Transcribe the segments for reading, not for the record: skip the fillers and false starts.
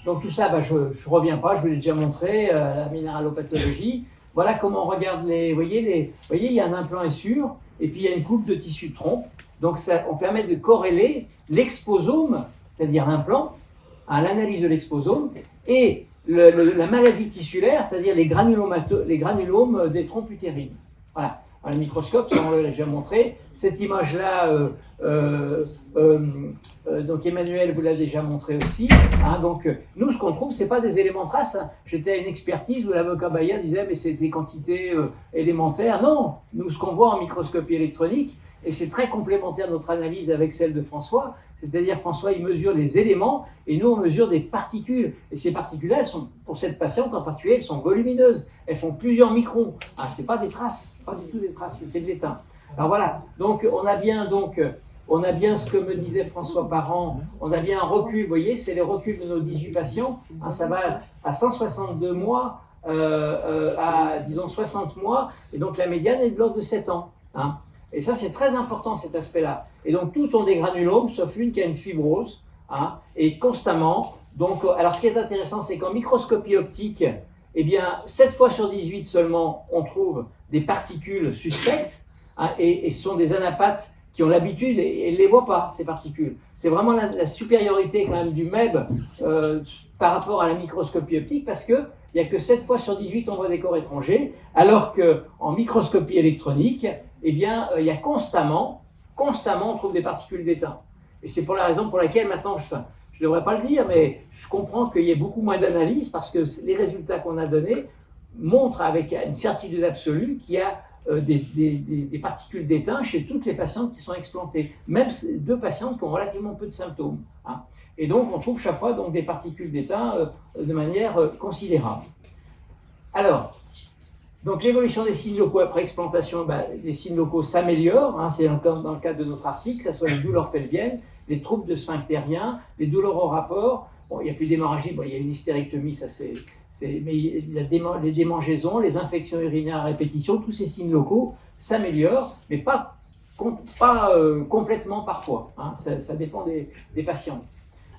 Donc tout ça, je ne reviens pas, je vous l'ai déjà montré, la minéralopathologie. Voilà comment on regarde vous voyez, il y a un implant essure, et puis il y a une coupe de tissu de trompe. Donc on permet de corréler l'exposome, c'est-à-dire l'implant, à l'analyse de l'exposome, et la maladie tissulaire, c'est-à-dire les granulomes des trompes utérines. Voilà. À le microscope, ça on l'a déjà montré. Cette image-là, donc Emmanuel vous l'a déjà montré aussi. Hein, donc nous, ce qu'on trouve, c'est pas des éléments traces. Hein. J'étais à une expertise où l'avocat Baillat disait, mais c'est des quantités élémentaires. Non, nous, ce qu'on voit en microscopie électronique, et c'est très complémentaire de notre analyse avec celle de François, c'est-à-dire François, il mesure les éléments, et nous, on mesure des particules. Et ces particules-là, pour cette patiente en particulier, elles sont volumineuses. Elles font plusieurs microns. Ah, c'est pas des traces, pas du tout des traces, c'est de l'étain. Alors voilà, donc on a bien ce que me disait François Parent, on a bien un recul, vous voyez, c'est les reculs de nos 18 patients. Hein, ça va à 162 mois, à, disons, 60 mois, et donc la médiane est de l'ordre de 7 ans. Hein. Et ça, c'est très important, cet aspect-là. Et donc, tous ont des granulomes, sauf une qui a une fibrose, hein, et constamment. Donc, alors, ce qui est intéressant, c'est qu'en microscopie optique, eh bien, 7 fois sur 18 seulement, on trouve des particules suspectes, hein, et ce sont des anapathes qui ont l'habitude, et ne les voient pas, ces particules. C'est vraiment la supériorité, quand même, du MEB par rapport à la microscopie optique, parce qu'il n'y a que 7 fois sur 18, on voit des corps étrangers, alors qu'en microscopie électronique, eh bien, il y a constamment, on trouve des particules d'étain. Et c'est pour la raison pour laquelle maintenant, je ne devrais pas le dire, mais je comprends qu'il y ait beaucoup moins d'analyses parce que les résultats qu'on a donnés montrent avec une certitude absolue qu'il y a des particules d'étain chez toutes les patientes qui sont explantées, même 2 patientes qui ont relativement peu de symptômes. Hein. Et donc, on trouve chaque fois donc, des particules d'étain de manière considérable. Alors, donc l'évolution des signes locaux après explantation, les signes locaux s'améliorent, hein, c'est dans le cadre de notre article, que ce soit les douleurs pelviennes, les troubles de sphinctérien, les douleurs au rapport, bon, il n'y a plus d'hémorragie, bon, il y a une hystérectomie, ça mais les démangeaisons, les infections urinaires à répétition, tous ces signes locaux s'améliorent, mais pas complètement parfois, hein, ça dépend des patients.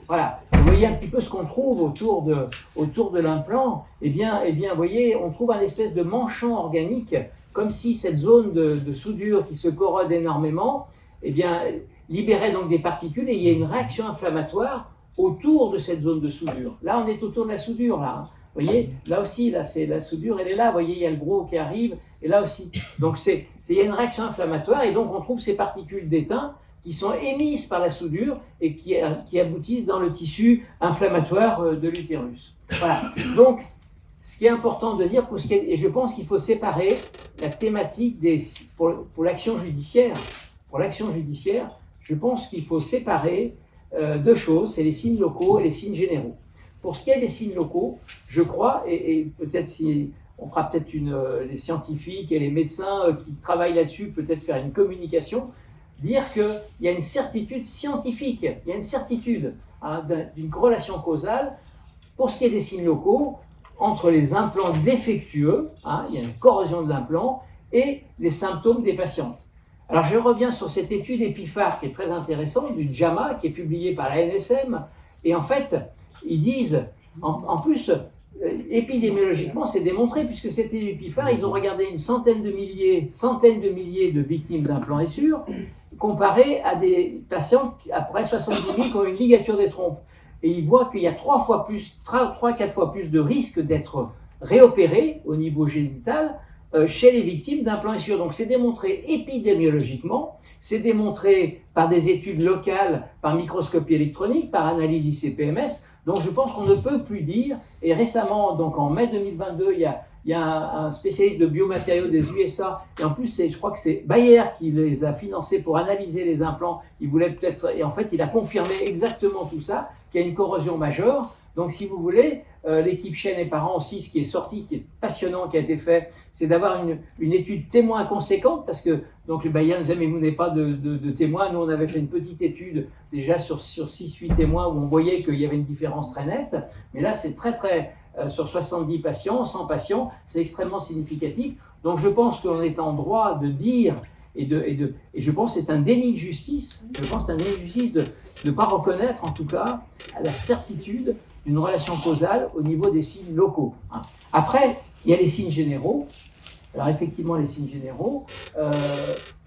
Voilà, vous voyez un petit peu ce qu'on trouve autour de l'implant. Eh bien, vous voyez, on trouve un espèce de manchon organique, comme si cette zone de soudure qui se corrode énormément, eh bien, libérait donc des particules et il y a une réaction inflammatoire autour de cette zone de soudure. Là, on est autour de la soudure, là. Hein. Vous voyez, là aussi, là, c'est la soudure, elle est là. Vous voyez, il y a le gros qui arrive, et là aussi. Donc, il y a une réaction inflammatoire, et donc on trouve ces particules d'étain qui sont émises par la soudure et qui aboutissent dans le tissu inflammatoire de l'utérus. Voilà. Donc, ce qui est important de dire, et je pense qu'il faut séparer la thématique pour l'action judiciaire. Pour l'action judiciaire, je pense qu'il faut séparer 2 choses, c'est les signes locaux et les signes généraux. Pour ce qui est des signes locaux, je crois, et peut-être si on fera peut-être les scientifiques et les médecins qui travaillent là-dessus, peut-être faire une communication, dire qu'il y a une certitude scientifique, il y a une certitude hein, d'une corrélation causale pour ce qui est des signes locaux entre les implants défectueux, hein, il y a une corrosion de l'implant, et les symptômes des patientes. Alors je reviens sur cette étude EPIPHAR qui est très intéressante, du JAMA, qui est publiée par la NSM, et en fait, ils disent, en plus, épidémiologiquement, c'est démontré, puisque c'était EPIPHAR, ils ont regardé une centaine de milliers de victimes d'implants essures, comparé à des patientes, après 70 000, qui ont une ligature des trompes. Et ils voient qu'il y a 3-4 fois plus de risque d'être réopérés au niveau génital chez les victimes d'implants essures. Donc c'est démontré épidémiologiquement, c'est démontré par des études locales, par microscopie électronique, par analyse ICP-MS. Donc je pense qu'on ne peut plus dire, et récemment, donc en mai 2022, il y a un spécialiste de biomatériaux des USA, et en plus, je crois que c'est Bayer qui les a financés pour analyser les implants. Il voulait peut-être, et en fait, il a confirmé exactement tout ça, qu'il y a une corrosion majeure. Donc, si vous voulez, l'équipe Chaîne et Parents aussi, ce qui est sorti, qui est passionnant, qui a été fait, c'est d'avoir une étude témoin conséquente, parce que donc les Bayern nous disaient, mais vous n'avez pas de témoins. Nous, on avait fait une petite étude déjà sur 6-8 témoins où on voyait qu'il y avait une différence très nette. Mais là, c'est sur 70 patients, 100 patients, c'est extrêmement significatif. Donc, je pense qu'on est en droit de dire, et je pense que c'est un déni de justice, de ne pas reconnaître, en tout cas, la certitude d'une relation causale au niveau des signes locaux. Hein. Après, il y a les signes généraux. Alors effectivement, les signes généraux,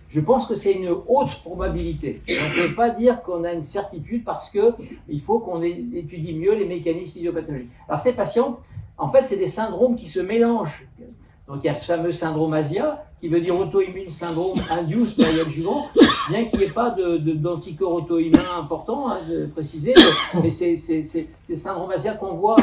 je pense que c'est une haute probabilité. On ne peut pas dire qu'on a une certitude parce qu'il faut qu'on étudie mieux les mécanismes idiopathologiques. Alors ces patients, en fait, c'est des syndromes qui se mélangent. Donc il y a ce fameux syndrome ASIA, qui veut dire auto-immune syndrome induced by adjuvant, bien qu'il n'y ait pas d'anticorps auto-immuns importants, hein, de préciser, mais c'est le syndrome ASIA qu'on voit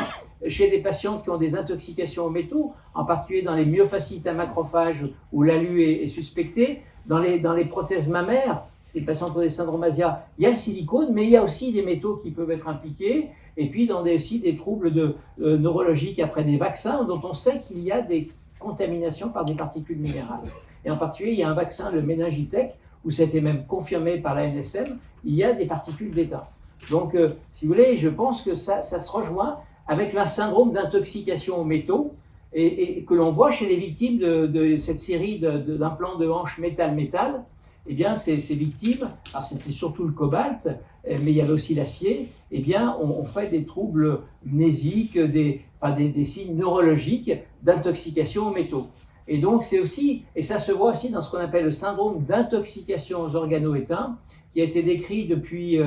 chez des patientes qui ont des intoxications aux métaux, en particulier dans les myofascites à macrophages où l'ALU est suspecté, dans les prothèses mammaires, ces patients qui ont des syndromes ASIA, il y a le silicone, mais il y a aussi des métaux qui peuvent être impliqués, et puis aussi des troubles neurologiques après des vaccins, dont on sait qu'il y a des contamination par des particules minérales. Et en particulier, il y a un vaccin, le Meningitech, où ça a été même confirmé par la NSM, il y a des particules d'étain. Donc, si vous voulez, je pense que ça se rejoint avec un syndrome d'intoxication aux métaux, et que l'on voit chez les victimes de cette série d'implants de hanches métal-métal. Eh bien, ces victimes, alors c'était surtout le cobalt, mais il y avait aussi l'acier, eh bien, on fait des troubles mnésiques, des signes neurologiques d'intoxication aux métaux. Et donc, c'est aussi, et ça se voit aussi dans ce qu'on appelle le syndrome d'intoxication aux organeaux éteints, qui a été décrit depuis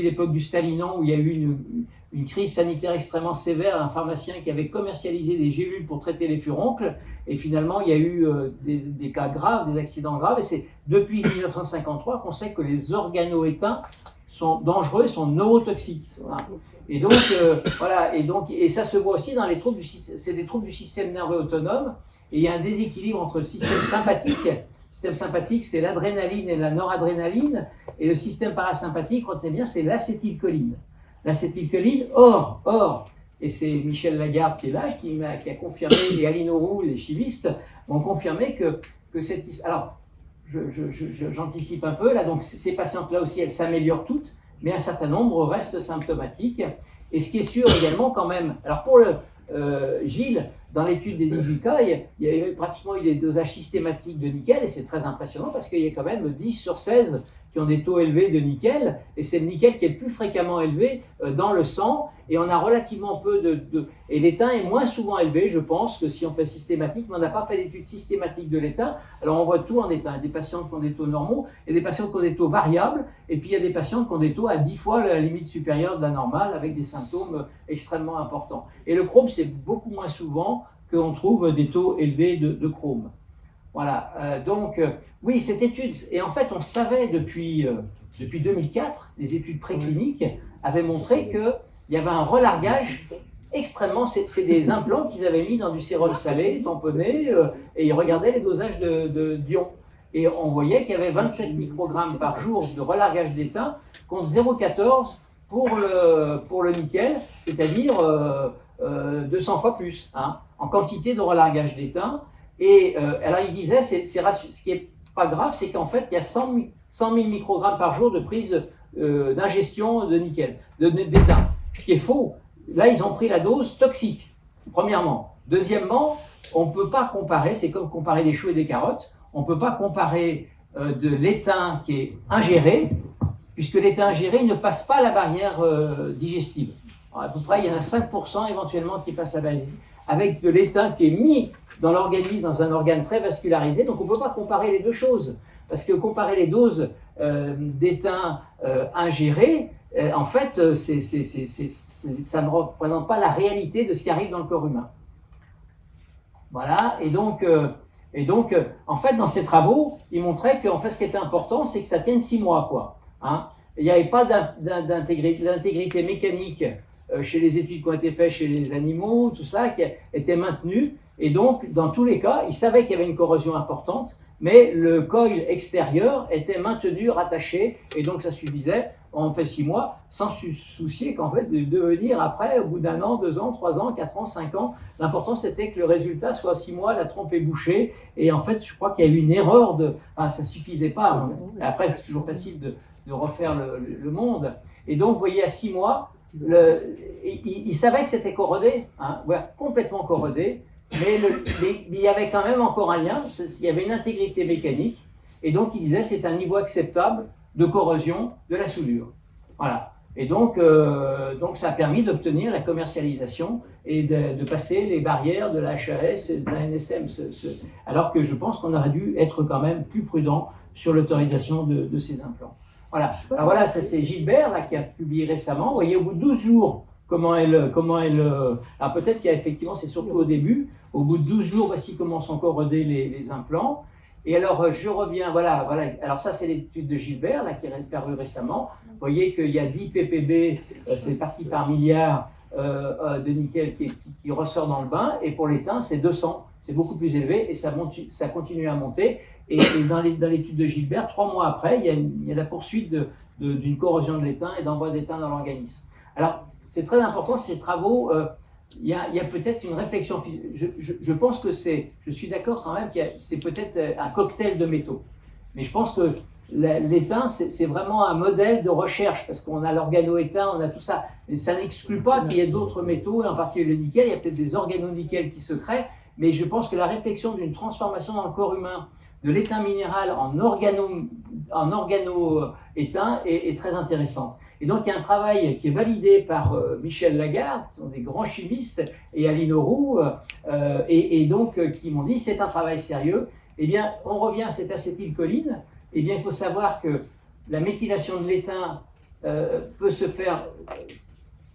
l'époque du Stalinon, où il y a eu une crise sanitaire extrêmement sévère, un pharmacien qui avait commercialisé des gélules pour traiter les furoncles, et finalement il y a eu des cas graves, des accidents graves, et c'est depuis 1953 qu'on sait que les organeaux éteints sont dangereux, sont neurotoxiques. Voilà. Et donc, et ça se voit aussi dans les troubles c'est des troubles du système nerveux autonome, et il y a un déséquilibre entre le système sympathique. Le système sympathique, c'est l'adrénaline et la noradrénaline, et le système parasympathique, retenez bien, c'est l'acétylcholine. L'acétylcholine, or, et c'est Michel Lagarde qui est là, qui a confirmé, et Aline Auroux, les chimistes, ont confirmé que cette... Alors, j'anticipe un peu, là, donc ces patientes-là aussi, elles s'améliorent toutes, mais un certain nombre restent symptomatiques. Et ce qui est sûr également quand même, alors pour Gilles, dans l'étude des 18 cas, il y a pratiquement eu des dosages systématiques de nickel, et c'est très impressionnant parce qu'il y a quand même 10 sur 16 qui ont des taux élevés de nickel, et c'est le nickel qui est le plus fréquemment élevé dans le sang, et on a relativement peu et l'étain est moins souvent élevé, je pense, que si on fait systématique, mais on n'a pas fait d'études systématiques de l'étain. Alors on voit tout en étain, des patients qui ont des taux normaux, et des patients qui ont des taux variables, et puis il y a des patients qui ont des taux à 10 fois la limite supérieure de la normale, avec des symptômes extrêmement importants. Et le chrome, c'est beaucoup moins souvent qu'on trouve des taux élevés de chrome. Voilà, oui, cette étude, et en fait on savait depuis 2004, les études précliniques avaient montré qu'il y avait un relargage extrêmement, c'est des implants qu'ils avaient mis dans du sérol salé, tamponné, et ils regardaient les dosages d'ions. Et on voyait qu'il y avait 27 microgrammes par jour de relargage d'étain contre 0,14 pour le nickel, c'est-à-dire 200 fois plus, hein, en quantité de relargage d'étain. Et alors il disait, ce qui n'est pas grave, c'est qu'en fait, il y a 100 000 microgrammes par jour de prise d'ingestion de nickel, d'étain. Ce qui est faux. Là, ils ont pris la dose toxique, premièrement. Deuxièmement, on ne peut pas comparer, c'est comme comparer des choux et des carottes, on ne peut pas comparer de l'étain qui est ingéré, puisque l'étain ingéré ne passe pas la barrière digestive. Alors, à peu près, il y en a 5% éventuellement qui passent la barrière digestive, avec de l'étain qui est mis dans l'organisme, dans un organe très vascularisé. Donc on ne peut pas comparer les deux choses, parce que comparer les doses d'étain ingérées, en fait, ça ne représente pas la réalité de ce qui arrive dans le corps humain. Voilà, et donc, en fait, dans ces travaux, ils montraient qu'en fait, ce qui était important, c'est que ça tienne 6 mois, quoi. Hein. Il n'y avait pas d'intégrité mécanique chez les études qui ont été faites chez les animaux, tout ça, qui était maintenu. Et donc, dans tous les cas, ils savaient qu'il y avait une corrosion importante, mais le coil extérieur était maintenu, rattaché, et donc ça suffisait. On fait 6 mois, sans se soucier qu'en fait, de devenir après, au bout d'1 an, 2 ans, 3 ans, 4 ans, 5 ans, l'important c'était que le résultat soit 6 mois, la trompe est bouchée, et en fait, je crois qu'il y a eu une erreur enfin, ça suffisait pas. Hein. Après, c'est toujours facile de refaire le monde. Et donc, vous voyez, à 6 mois, il savait que c'était corrodé, hein, ouais, complètement corrodé, mais il y avait quand même encore un lien, il y avait une intégrité mécanique, et donc il disait c'est un niveau acceptable de corrosion de la soudure. Voilà. Et donc ça a permis d'obtenir la commercialisation et de passer les barrières de la HAS et de la NSM, alors que je pense qu'on aurait dû être quand même plus prudent sur l'autorisation de ces implants. Voilà. Alors voilà, ça c'est Gilbert là, qui a publié récemment. Vous voyez, au bout de 12 jours, comment elle alors peut-être qu'il y a effectivement, c'est surtout au début, au bout de 12 jours, voici comment sont corrodés les implants. Et alors, je reviens, voilà. Alors ça, c'est l'étude de Gilbert, là, qui est parue récemment. Vous voyez qu'il y a 10 ppb, c'est parti par milliard de nickel qui ressort dans le bain. Et pour l'étain, c'est 200. C'est beaucoup plus élevé et ça continue à monter. Et dans l'étude de Gilbert, 3 mois après, il y a la poursuite d'une corrosion de l'étain et d'envoi d'étain dans l'organisme. Alors, c'est très important, ces travaux. Il y a peut-être une réflexion. Je pense que je suis d'accord quand même que c'est peut-être un cocktail de métaux. Mais je pense que l'étain, c'est vraiment un modèle de recherche, parce qu'on a l'organoétain, on a tout ça. Mais ça n'exclut pas qu'il y ait d'autres métaux, et en particulier le nickel. Il y a peut-être des organonickel qui se créent, mais je pense que la réflexion d'une transformation dans le corps humain de l'étain minéral en organoétain est très intéressante. Et donc, il y a un travail qui est validé par Michel Lagarde, qui sont des grands chimistes, et Aline Auroux, et donc qui m'ont dit c'est un travail sérieux. Eh bien, on revient à cette acétylcholine. Eh bien, il faut savoir que la méthylation de l'étain peut se faire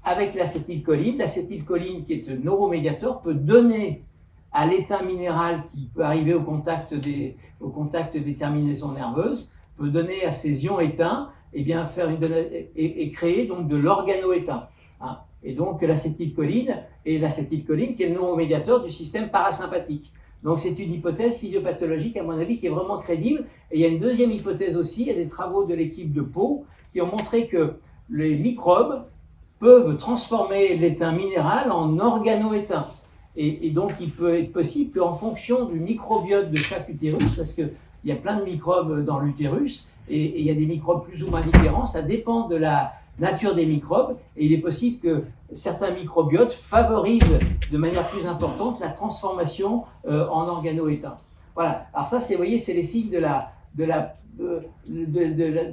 avec l'acétylcholine. L'acétylcholine, qui est un neuromédiateur, peut donner à l'étain minéral qui peut arriver au contact des terminaisons nerveuses, peut donner à ces ions éteints, et bien faire et créer donc de l'organoétain. Hein. Et donc l'acétylcholine qui est le neuromédiateur du système parasympathique. Donc c'est une hypothèse physiopathologique, à mon avis, qui est vraiment crédible. Et il y a une deuxième hypothèse aussi, il y a des travaux de l'équipe de Pau qui ont montré que les microbes peuvent transformer l'étain minéral en organoétain. Et donc il peut être possible qu'en fonction du microbiote de chaque utérus, parce qu'il y a plein de microbes dans l'utérus, et il y a des microbes plus ou moins différents, ça dépend de la nature des microbes, et il est possible que certains microbiotes favorisent de manière plus importante la transformation en organoétain. Voilà, alors ça, vous voyez, c'est les signes de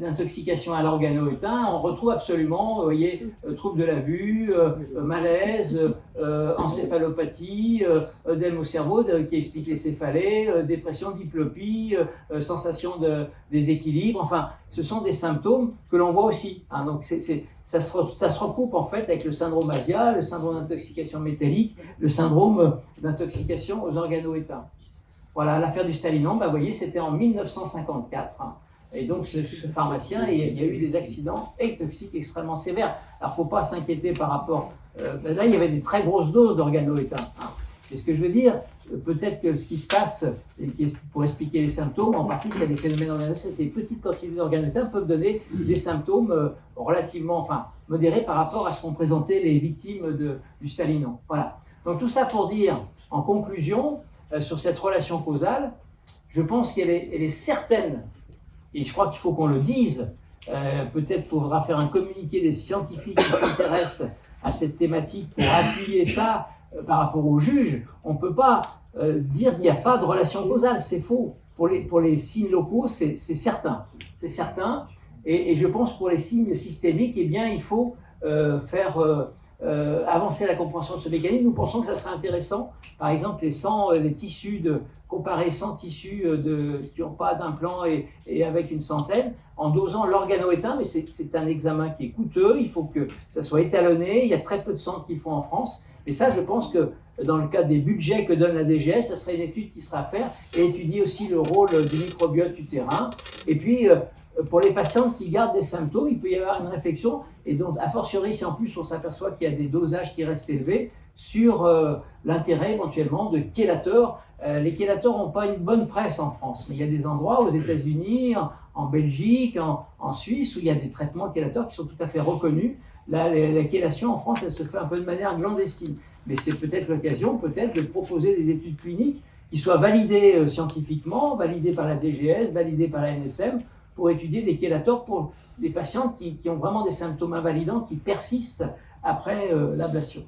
l'intoxication à l'organoétain. On retrouve absolument, vous voyez, troubles de la vue, malaise, encéphalopathie, œdème au cerveau qui explique les céphalées, dépression, diplopie, sensation de déséquilibre. Enfin, ce sont des symptômes que l'on voit aussi. Hein. Donc, ça se recoupe en fait avec le syndrome ASIA, le syndrome d'intoxication métallique, le syndrome d'intoxication aux organoéteints. Voilà, l'affaire du Stalinon, vous voyez, c'était en 1954. Hein. Et donc, ce pharmacien, il y a eu des accidents toxiques extrêmement sévères. Alors, il ne faut pas s'inquiéter par rapport... là, il y avait des très grosses doses d'organoétain. Hein. C'est ce que je veux dire. Peut-être que ce qui se passe, pour expliquer les symptômes, en partie, c'est des phénomènes organoétain. Ces petites quantités d'organoétain peuvent donner des symptômes relativement modérés par rapport à ce qu'ont présenté les victimes du Stalinon. Voilà. Donc, tout ça pour dire, en conclusion, sur cette relation causale, je pense qu'elle est certaine, et je crois qu'il faut qu'on le dise. Peut-être faudra faire un communiqué des scientifiques qui s'intéressent à cette thématique pour appuyer ça par rapport aux juges. On ne peut pas dire qu'il n'y a pas de relation causale, c'est faux. Pour les signes locaux, c'est certain. C'est certain. Et je pense pour les signes systémiques, eh bien, il faut faire avancer la compréhension de ce mécanisme. Nous pensons que ça serait intéressant, par exemple, les tissus comparer 100 tissus qui n'ont pas d'implant et avec une centaine, en dosant l'organoétain, mais c'est un examen qui est coûteux, il faut que ça soit étalonné, il y a très peu de centres qui font en France, et ça, je pense que dans le cadre des budgets que donne la DGS, ça serait une étude qui sera à faire, et étudier aussi le rôle du microbiote utérin, et puis pour les patientes qui gardent des symptômes, il peut y avoir une réflexion, et donc, a fortiori, si en plus on s'aperçoit qu'il y a des dosages qui restent élevés, sur l'intérêt éventuellement de chélateurs. Les chélateurs n'ont pas une bonne presse en France, mais il y a des endroits, aux États-Unis, en Belgique, en Suisse, où il y a des traitements chélateurs qui sont tout à fait reconnus. Là, la chélation en France, elle se fait un peu de manière clandestine. Mais c'est peut-être l'occasion, de proposer des études cliniques qui soient validées scientifiquement, validées par la DGS, validées par la NSM, pour étudier des chélateurs pour des patientes qui ont vraiment des symptômes invalidants qui persistent après l'ablation.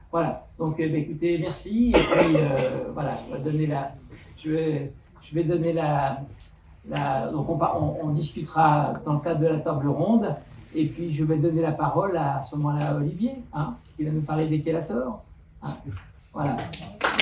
Voilà, donc écoutez, merci. Et puis voilà, je vais donner donc on discutera dans le cadre de la table ronde. Et puis je vais donner la parole à ce moment-là à Olivier, qui va nous parler des chélators. Voilà.